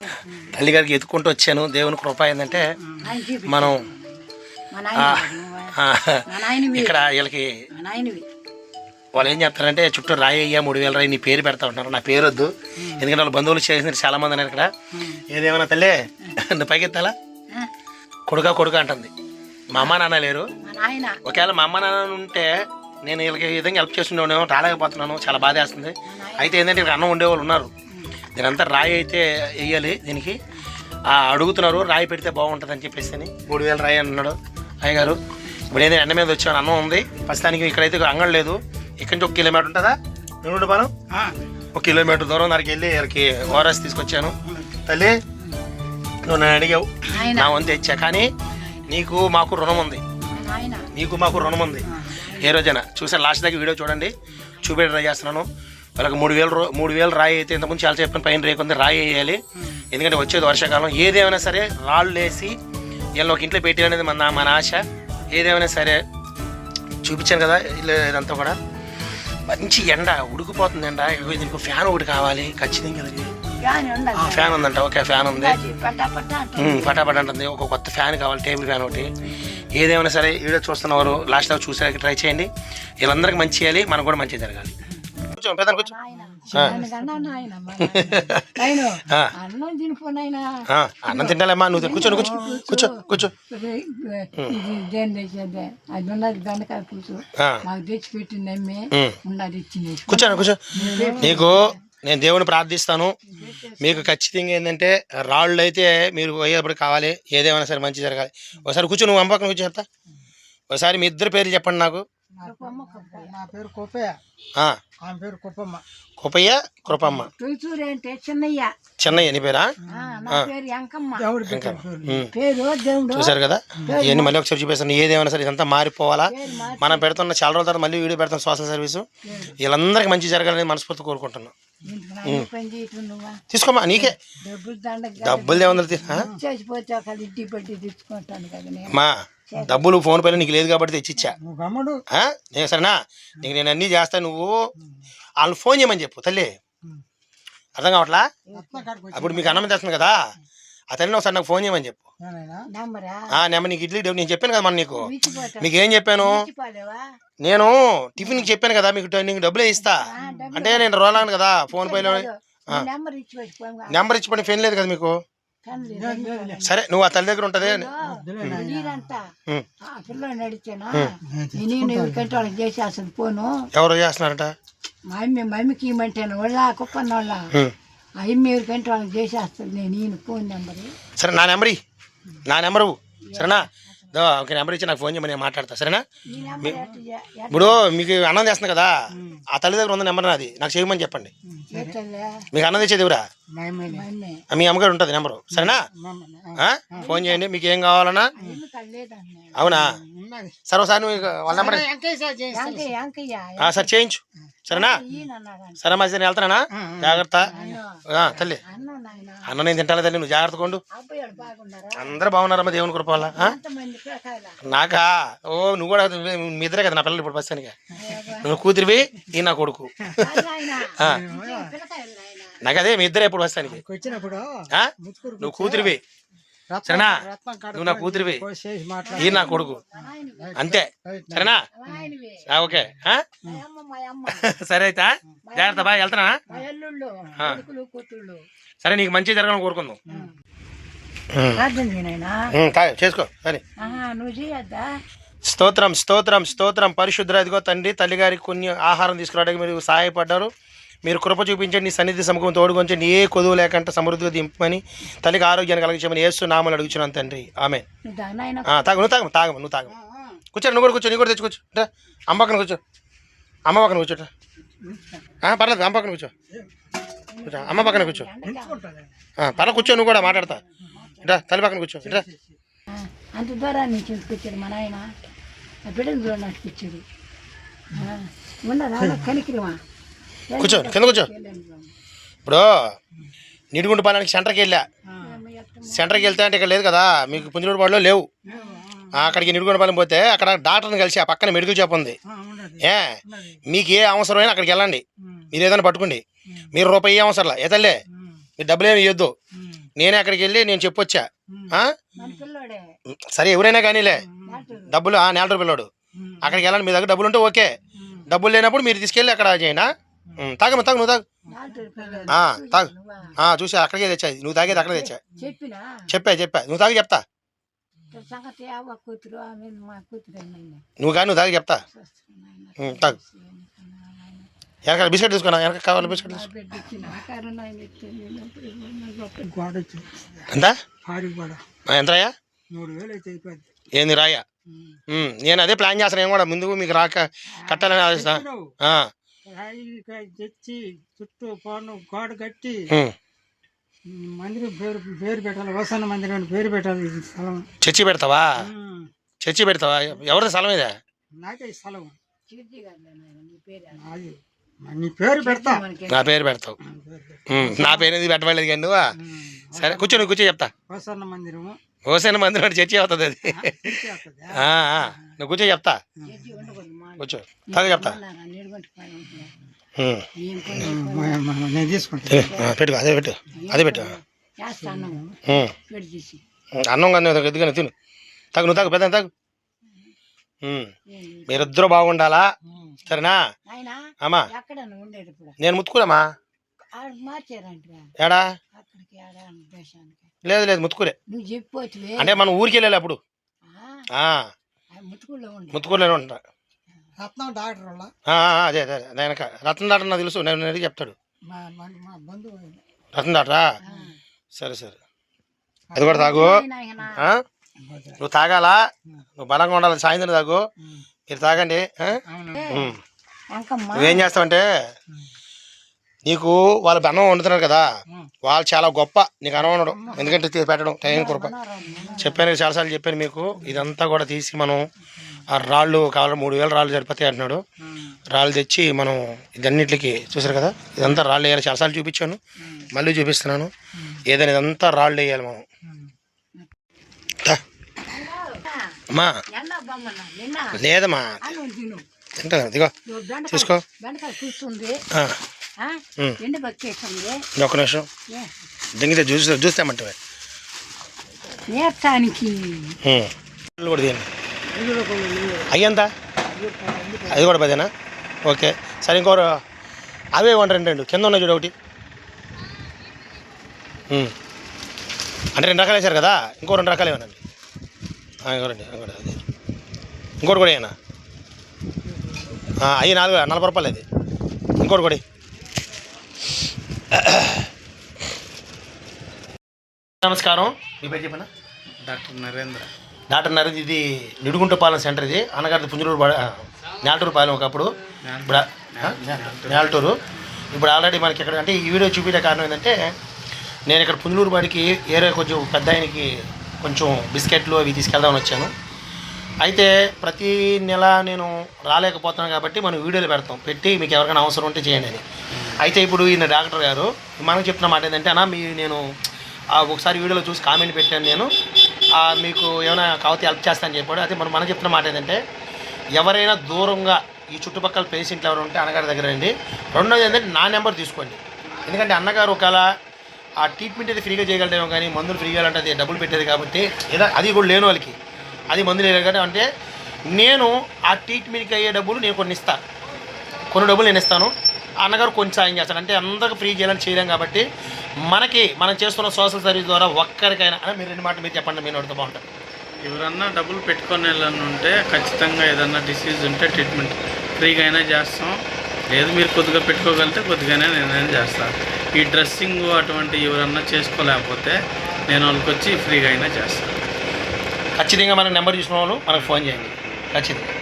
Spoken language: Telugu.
తల్లిగారికి ఎత్తుకుంటూ వచ్చాను. దేవుని కృప ఏంటంటే మనం ఇక్కడ వీళ్ళకి వాళ్ళు ఏం చెప్తారంటే చుట్టూ రాయి అయ్యా 3000 రాయి నీ పేరు పెడతా ఉంటారు. నా పేరు వద్దు, ఎందుకంటే వాళ్ళు బంధువులు చేసిన చాలా మంది అన్నారు ఇక్కడ. ఏదేమన్నా తల్లి నువ్వు పైకెత్తాలా కొడుక అంటుంది. మా అమ్మ నాన్న లేరు. ఒకవేళ మా అమ్మ నాన్న ఉంటే నేను వీళ్ళకి ఈ విధంగా హెల్ప్ చేస్తుండేవాడినేమో, రాలేకపోతున్నాను. చాలా బాధ వేస్తుంది. అయితే ఏంటంటే ఇక్కడ అన్నం ఉండేవాళ్ళు ఉన్నారు. దీనంతా రాయి అయితే వేయాలి. దీనికి అడుగుతున్నారు రాయి పెడితే బాగుంటుంది అని చెప్పేసి 3000 రాయి అన్నాడు అయ్యగారు. ఇప్పుడు ఏంటంటే ఎండ మీద వచ్చాను, అన్నం ఉంది ప్రస్తుతానికి. ఇక్కడైతే అంగడి లేదు. ఇక్కడి నుంచి 1 కిలోమీటర్ ఉంటుందా నూనె పాలెం, 1 కిలోమీటర్ దూరం దానికి వెళ్ళి వీళ్ళకి ఓఆర్ఎస్ తీసుకొచ్చాను. తల్లి నువ్వు నన్ను అడిగావు, నా వంతు ఇచ్చా. కానీ నీకు మాకు రుణం ఉంది, నీకు మాకు రుణం ఉంది. ఏ రోజైనా చూసాను లాస్ట్ దాకా వీడియో చూడండి, చూపే ట్రై చేస్తున్నాను. వాళ్ళకి 3000 రాయి అయితే ఇంతకుముందు చాలా చెప్పిన పైన రేకుంది రాయి వేయాలి. ఎందుకంటే వచ్చేది వర్షాకాలం. ఏదేమైనా సరే రాళ్ళు వేసి వీళ్ళని ఒక ఇంట్లో పెట్టాలనేది మన ఆశ. ఏదేమైనా సరే చూపించాను కదా ఇదంతా కూడా. మంచి ఎండ ఉడికిపోతుంది ఎండ. దీనికి ఫ్యాన్ ఒకటి కావాలి ఖచ్చితంగా. ఫ్యాన్ ఉందంట. ఓకే ఫ్యాన్ ఉంది, పటాపట అంటుంది. ఒక కొత్త ఫ్యాన్ కావాలి, టేబుల్ ఫ్యాన్ ఒకటి. ఏదేమైనా సరే వీడియో చూస్తున్నవారు లాస్ట్ దాకా చూసేదానికి ట్రై చేయండి. వీళ్ళందరికీ మంచి చేయాలి, మనకు కూడా మంచి జరగాలి. కూర్చో పెద్ద కూర్చో. అన్నం తింటాలేమ్మా, నువ్వు కూర్చో కూర్చో కూర్చో కూర్చో. కూర్చోను కూర్చో. నీకు నేను దేవుని ప్రార్థిస్తాను. మీకు ఖచ్చితంగా ఏంటంటే రాళ్ళు అయితే మీరు పోయేటప్పుడు కావాలి. ఏదేమైనా సరే మంచి జరగాలి. ఒకసారి కూర్చో, నువ్వు అమ్మకం కూర్చో చెప్తా. ఒకసారి మీ ఇద్దరు పేర్లు చెప్పండి నాకు. నా పేరు కోపయ్య, ఆమె పేరు కుప్పమ్మ. కోపయ్య కృపమ్మ. చెన్నయ్య నీ పేరా? చూసారు కదా, ఇవన్నీ మళ్ళీ ఒకసారి చూపిస్తాను. ఏదేమైనా సరే ఇదంతా మారిపోవాలా. మనం పెడుతున్న చాలా రోజుల తర్వాత మళ్ళీ వీడియో పెడతాం సోషల్ సర్వీసు. వీళ్ళందరికీ మంచి జరగాలని మనస్ఫూర్తి కోరుకుంటున్నాను. తీసుకోమ్మా, నీకే డబ్బులు ఏమన్నా మా డబ్బులు ఫోన్ పైన నీకు లేదు కాబట్టి తెచ్చిచ్చా. సరేనా, నీకు నేను అన్నీ చేస్తాను. నువ్వు వాళ్ళు ఫోన్ చేయమని చెప్పు తల్లి. అర్థం కావట్లా? అప్పుడు మీకు అన్నం తెస్తుంది కదా, ఆ తల్లిని ఒకసారి నాకు ఫోన్ చేయమని చెప్పు. నెంబర్ నీకు ఇడ్లీ నేను చెప్పాను కదా. మన మీకు ఏం చెప్పాను నేను టిఫిన్కి చెప్పాను కదా, మీకు నీకు డబ్బులే ఇస్తా అంటే నేను రోలాను కదా. ఫోన్ పైన నెంబర్ ఇచ్చిపోయిన ఫోన్ లేదు కదా మీకు. సరే నువ్వు ఆ తల్లి దగ్గర ఉంటది. ఎవరు చేస్తున్నారట? మమ్మీకి ఇమ్మంటాను వాళ్ళ కుప్పన్న వాళ్ళ అమ్మ ఎవరికంటే వాళ్ళకి చేసేస్తుంది. నేను ఫోన్ నెంబర్. సరే నా నెంబరు సరేనా? ఒక నెంబర్ ఇచ్చి నాకు ఫోన్ చేయమని నేను మాట్లాడతా. సరేనా? ఇప్పుడు మీకు అన్నం చేస్తున్నా కదా, ఆ తల్లి దగ్గర ఉన్న నెంబర్ నాది, నాకు చేయమని చెప్పండి. మీకు అన్నం తెచ్చేది ఎవరా? మీ అమ్మగారు ఉంటుంది నెంబరు. సరేనా? ఫోన్ చేయండి మీకు ఏం కావాలన్నా. అవునా? సరే ఒకసారి నువ్వు వాళ్ళ నెంబర్ సరే చేయించు. సరేనా? సరే మా నేను వెళ్తానా? జాగ్రత్త తల్లి. అన్నం నేను తింటాను తల్లి, నువ్వు జాగ్రత్త కొండు. అందరూ బాగున్నారమ్మా దేవుని కృప వల్ల. నాకా నువ్వు కూడా మీ ఇద్దరే కదా నా పిల్లలు ఇప్పుడు ప్రస్తుతానికి. నువ్వు కూతురివి, ఈ నా కొడుకు. నాకు అదే మీ ఇద్దరే ఇప్పుడు ప్రస్తుతానికి. నువ్వు కూతురివి సరేనా? నువ్వు నా కూతురివి, ఈ నా కొడుకు. అంతే సరేనా? ఓకే సరే అయితే జాగ్రత్త బాగా వెళ్తానా? సరే నీకు మంచి జరగాలని కోరుకుందాం. చేసుకో. సరే స్తోత్రం స్తోత్రం స్తోత్రం. పరిశుద్ధ ఇదిగో తండ్రి, తల్లిగారికి కొన్ని ఆహారం తీసుకురావడానికి మీరు సహాయపడ్డారు. మీరు కృప చూపించండి, నీ సన్నిధి సముఖం తోడుకొంచండి. ఏ కొదువు లేకుండా సమృద్ధిగా దింపమని, తల్లికి ఆరోగ్యాన్ని కలిగించమని యేసు నామములో అడుగుచున్నాను తండ్రి. ఆమె నువ్వు తాగు కూర్చో. నువ్వు కూడా కూర్చో, నీ కూడా తెచ్చుకోవచ్చు. అమ్మ పక్కన కూర్చో, అమ్మ పక్కన కూర్చోట. పర్లేదు అమ్మ పక్కన కూర్చో, అమ్మ పక్కన కూర్చో. పర్లేదు కూర్చో, నువ్వు కూడా మాట్లాడతా. ఇట్రా తల్లి పక్కన కూర్చో. ఇట్రా అంత దూరాన్ని తీసుకొచ్చాడు మా నాయన. బిడ్డలు చూడడానికి ఇచ్చాడు. కనికిరమా కూర్చో, కింద కూర్చో. ఇప్పుడు నిడిగుంట పాలెంకి సెంటర్కి వెళ్ళా. సెంటర్కి వెళ్తే అంటే ఇక్కడ లేదు కదా, మీకు పుంజులూరుపాడులో లేవు. అక్కడికి నిడుగుండపాలెం పోతే అక్కడ డాక్టర్ని కలిసి ఆ పక్కన మెడికల్ షాప్ ఉంది. మీకు ఏ అవసరమైనా అక్కడికి వెళ్ళండి. మీరు ఏదైనా పట్టుకోండి. మీరు రూపాయి అవసరంలా ఏ తల్లే, మీరు డబ్బులు ఏమి ఇవ్వద్దు. నేనే అక్కడికి వెళ్ళి నేను చెప్పొచ్చా ఆ? మన పిల్లోడే సరే ఎవరైనా కానీలే డాక్టర్. డబ్బులు నెల పిల్లోడు అక్కడికి వెళ్ళండి, మీ దగ్గర డబ్బులు ఉంటే ఓకే, డబ్బులు లేనప్పుడు మీరు తీసుకెళ్ళి అక్కడ చేయనా. తాగమ్మా తాగు, నువ్వు తాగు. డాక్టర్ పిల్లోడు. తాగు. నువ్వా? చూసా అక్కడికే తెచ్చాయి, నువ్వు తాగేది అక్కడే తెచ్చా. చెప్పినా చెప్పా నువ్వు తాగి చెప్తా. ఇట్ట సంగతి అవ్వ కూతురు ఆమె మా కూతురు అన్నయ్య. నువ్వు తాగి చెప్తా. తాగు. వెనకాల బిస్కెట్ తీసుకున్నా, వెనక కావాలి బిస్కెట్ తీసుకో. గోడ వచ్చి ఎంత ఆడి గోడ ఎంతయ్యా? 3000 అయితే అయిపోయింది. ఏంది రాయా? నేను అదే ప్లాన్ చేస్తాను, నేను కూడా ముందుకు మీకు రాక కట్టాలని ఆలోచిస్తా. రాయి తెచ్చి చుట్టూ పోను గోడ కట్టి మందిరం పేరు పెట్టాలి, వసన్న మందిరం అని పేరు పెట్టాలి. ఇది స్థలం. చర్చి పెడతావా? చర్చి పెడతావా? ఎవరిది స్థలం ఇదే? నాకే ఈ స్థలం. పేరు నీ పేరు పెడతా. నా పేరు పెడతావు. నా పేరు ఎందుకు పెట్టలేదు కానీ నువ్వా? సరే కూర్చో, నువ్వు కూర్చో చెప్తా. వసన్న మందిరము హోసేన మందిరం అంటే చర్చి అవుతుంది అది. చర్చి అవుతుందా? నువ్వు కూర్చో చెప్తా. కూర్చో తాగు చెప్తా. నేను తీసుకుంటా. పెట్టు, అదే పెట్టు, అదే పెట్టు. అన్నం కానీ ఎదుగునే తిను. తాగు, నువ్వు తాగు, పెద్ద తాగు. మీరిద్దరూ బాగుండాలా, సరేనా? అమ్మా నేను ముత్తుకురామా. ఏడా? లేదు ముత్తుకురే. అంటే మనం ఊరికి వెళ్ళాలి అప్పుడు. ముత్తుకూరులోనే ఉంటా. రత్నం డాక్టర్ వాళ్ళ అదే అదే వెనక రత్న డాక్టర్ నాకు తెలుసు, నేను అడిగి చెప్తాడు. మా బంధువు రత్న డాక్టరా? సరే అది కూడా తాగు. నువ్వు తాగాలా, నువ్వు బలంగా ఉండాలి, సాయంత్రం తాగు. మీరు తాగండి. నువ్వేం చేస్తావంటే నీకు వాళ్ళు అన్నం వండుతున్నారు కదా, వాళ్ళు చాలా గొప్ప నీకు అన్నం వండడం, ఎందుకంటే పెట్టడం టైం కృప. చెప్పాను చాలాసార్లు చెప్పాను మీకు. ఇదంతా కూడా తీసి మనం ఆ రాళ్ళు కావాలి, 3000 రాళ్ళు సరిపోతాయి అంటున్నాడు. రాళ్ళు తెచ్చి మనం ఇదన్నిటికి చూసారు కదా, ఇదంతా రాళ్ళు వేయాలి. చాలాసార్లు చూపించాను, మళ్ళీ చూపిస్తున్నాను. ఏదైనా ఇదంతా రాళ్ళు వేయాలి మనం. అమ్మా లేదమ్మా, తింటా దిగో తీసుకో. ఒక్క నిమిషం దింగితే చూస్తామంటే కూడా తీయండి. అయ్యంతా అది కూడా 10. ఓకే సరే, ఇంకోరు అవే 1 కింద ఉన్నాయి చూడు ఒకటి. అంటే 2 రకాలు వేసారు కదా, ఇంకో 2 రకాలు ఏమనండి. ఇంకోటి అది ఇంకోటి కూడా ఏనా? అవి 40 రూపాయలు. అది ఇంకోటి కూడా. నమస్కారం, మీ పేరు చెప్పనా? డాక్టర్ నరేంద్ర. ఇది నిడుగుంటపాలెం సెంటర్. ఇది అన్నగారి పుంజలూరు నేలటూరు పాలెం ఒకప్పుడు, ఇప్పుడు నేలటూరు. ఇప్పుడు ఆల్రెడీ మనకి ఇక్కడ అంటే ఈ వీడియో చూపించే కారణం ఏంటంటే, నేను ఇక్కడ పుంజలూరు బాడికి ఏరియా కొంచెం పెద్ద ఆయనకి కొంచెం బిస్కెట్లు అవి తీసుకెళ్దామని వచ్చాను. అయితే ప్రతి నెల నేను రాలేకపోతున్నాను కాబట్టి మనం వీడియోలు పెట్టి మీకు ఎవరికైనా అవసరం ఉంటే చేయండి అని. అయితే ఇప్పుడు ఈయన డాక్టర్ గారు మనకు చెప్తున్న మాట ఏంటంటే, అన్న నేను ఒకసారి వీడియోలో చూసి కామెంట్ పెట్టాను, నేను మీకు ఏమైనా కావతే హెల్ప్ చేస్తానని చెప్పాడు. అయితే మనం చెప్తున్న మాట ఏంటంటే, ఎవరైనా దూరంగా ఈ చుట్టుపక్కల పేషెంట్లు ఎవరు ఉంటే అన్నగారి దగ్గర రండి. రెండోది ఏంటంటే నా నెంబర్ తీసుకోండి, ఎందుకంటే అన్నగారు ఒకవేళ ఆ ట్రీట్మెంట్ అయితే ఫ్రీగా చేయగలడేమో, కానీ మందులు ఫ్రీగా అంటే అది డబ్బులు పెట్టేది కాబట్టి, ఏదో అది కూడా లేని వాళ్ళకి అది మందులు లేదు కాబట్టి, అంటే నేను ఆ ట్రీట్మెంట్కి అయ్యే డబ్బులు నేను కొన్ని ఇస్తాను, కొన్ని డబ్బులు నేను ఇస్తాను. అన్నగారు కొంచెం సాయం చేస్తాడు. అంటే అందరికి ఫ్రీ చేయాలని చేయలేం కాబట్టి, మనం చేస్తున్న సోషల్ సర్వీస్ ద్వారా ఒక్కరికైనా మీరు 2 మాటలు మీరు చెప్పండి, మీరు అడుగుతూ బాగుంటారు. ఎవరన్నా డబ్బులు పెట్టుకొని వెళ్ళని ఉంటే ఖచ్చితంగా ఏదన్నా డిసీజ్ ఉంటే ట్రీట్మెంట్ ఫ్రీగా అయినా చేస్తాం, లేదు మీరు కొద్దిగా పెట్టుకోగలిగితే కొద్దిగానే నేనైనా చేస్తాను. ఈ డ్రెస్సింగ్ అటువంటి ఎవరన్నా చేసుకోలేకపోతే నేను వాళ్ళకి వచ్చి ఫ్రీగా అయినా చేస్తాను. ఖచ్చితంగా మనకు నెంబర్ చూసిన వాళ్ళు మనకు ఫోన్ చేయండి ఖచ్చితంగా.